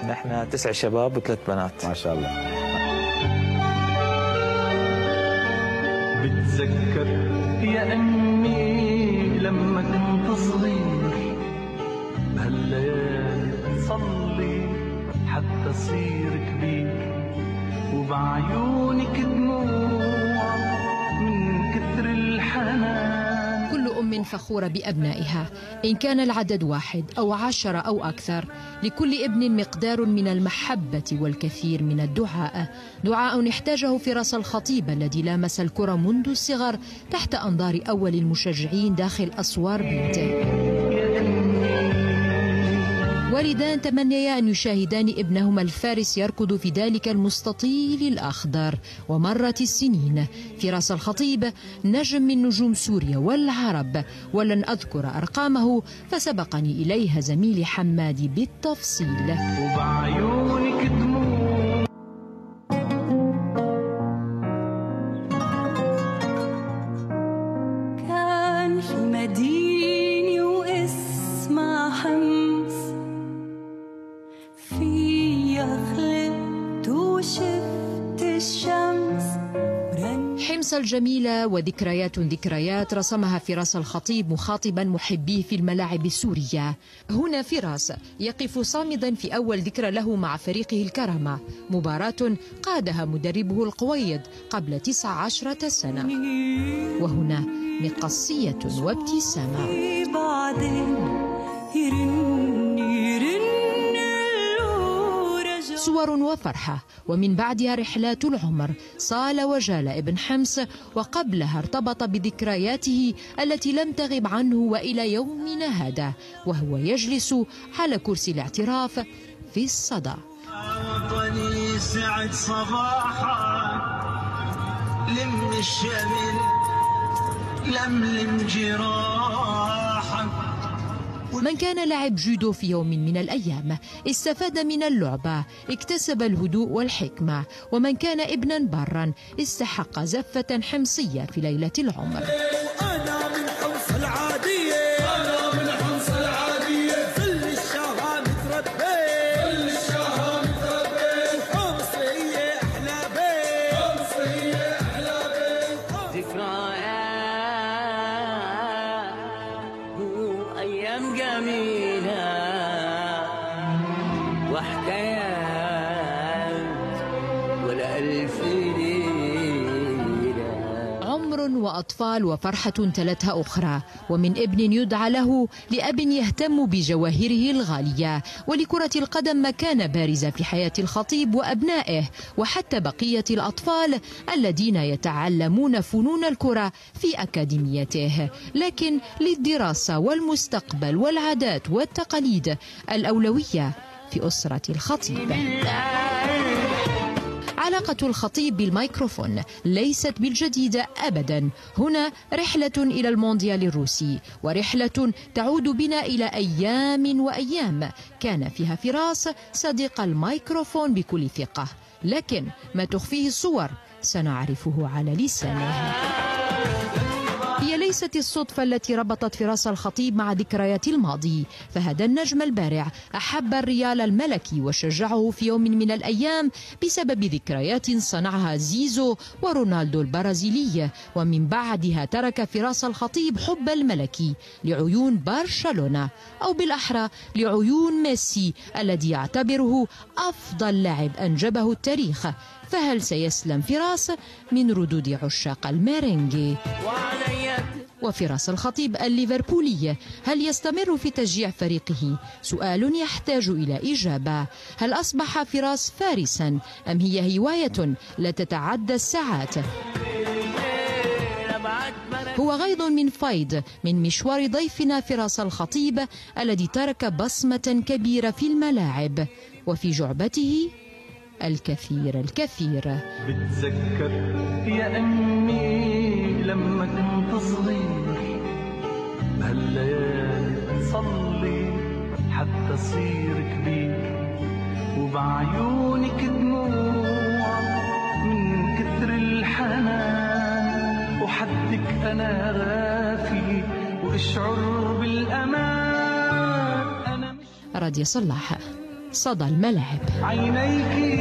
نحن 9 شباب و3 بنات. ما شاء الله. بتذكر يا أمي لما كنت صغير بهالليالي تصلي حتى صير كبير وبعيونك دموع من كثر الحنان. كل أم فخورة بأبنائها إن كان العدد 1 أو 10 أو أكثر. لكل ابن مقدار من المحبة والكثير من الدعاء، دعاء احتاجه فراس الخطيب الذي لامس الكرة منذ الصغر تحت أنظار أول المشجعين داخل أسوار بيته. والدان تمنيا أن يشاهدان ابنهما الفارس يركض في ذلك المستطيل الأخضر. ومرت السنين، فراس الخطيب نجم من نجوم سوريا والعرب، ولن أذكر أرقامه فسبقني إليها زميلي حمادي بالتفصيل. وبعيونك دموع. كان في مدينة واسمها حمص، فيها خلقت وشفت الشمس. حمص الجميلة وذكريات رسمها فراس الخطيب مخاطبا محبيه في الملاعب السورية. هنا فراس يقف صامدا في أول ذكرى له مع فريقه الكرامة، مباراة قادها مدربه القويد قبل 19 سنة. وهنا مقصية وابتسامة. صور وفرحة، ومن بعدها رحلات العمر. صال وجال ابن حمص، وقبلها ارتبط بذكرياته التي لم تغب عنه وإلى يومنا هذا، وهو يجلس على كرسي الاعتراف في الصدى. وطني سعد صباحا لم الشمل لملم جراحا. من كان لاعب جودو في يوم من الأيام استفاد من اللعبة، اكتسب الهدوء والحكمة. ومن كان ابنا برا استحق زفة حمصية في ليلة العمر. أنا من حمص العادية، أنا من حمص العادية، كل الشهوة متربي، كل الشهوة متربي، حمصية أحلى بيت، حمصية أحلى بيت. ذكريات أيام جميلة وحكايات ولا ألف ليلة. عمر وأطفال وفرحة تلتها أخرى، ومن ابن يدعى له لأب يهتم بجواهره الغالية. ولكرة القدم مكانة بارزة في حياة الخطيب وأبنائه، وحتى بقية الأطفال الذين يتعلمون فنون الكرة في أكاديميته. لكن للدراسة والمستقبل والعادات والتقاليد الأولوية في أسرة الخطيب. علاقة الخطيب بالميكروفون ليست بالجديدة أبدا. هنا رحلة إلى المونديال الروسي، ورحلة تعود بنا إلى أيام وأيام كان فيها فراس صديق الميكروفون بكل ثقة. لكن ما تخفيه الصور سنعرفه على لسانه. هي ليست الصدفة التي ربطت فراس الخطيب مع ذكريات الماضي، فهذا النجم البارع أحب الريال الملكي وشجعه في يوم من الأيام بسبب ذكريات صنعها زيزو ورونالدو البرازيلي. ومن بعدها ترك فراس الخطيب حب الملكي لعيون برشلونة، أو بالأحرى لعيون ميسي الذي يعتبره أفضل لاعب أنجبه التاريخ. فهل سيسلم فراس من ردود عشاق الميرينجي؟ وفراس الخطيب الليفربولي هل يستمر في تشجيع فريقه؟ سؤال يحتاج إلى إجابة. هل أصبح فراس فارسا أم هي هواية لا تتعدى الساعات؟ هو غيض من فيض من مشوار ضيفنا فراس الخطيب الذي ترك بصمة كبيرة في الملاعب، وفي جعبته الكثير. بتذكر يا أمي لما كنت صغير بهالليالي تصلي حتى صير كبير وبعيونك دموع من كثر الحنان وحدك أنا غافي وأشعر بالأمان. أنا مش راديا صلاح، صدى الملاعب. عينيك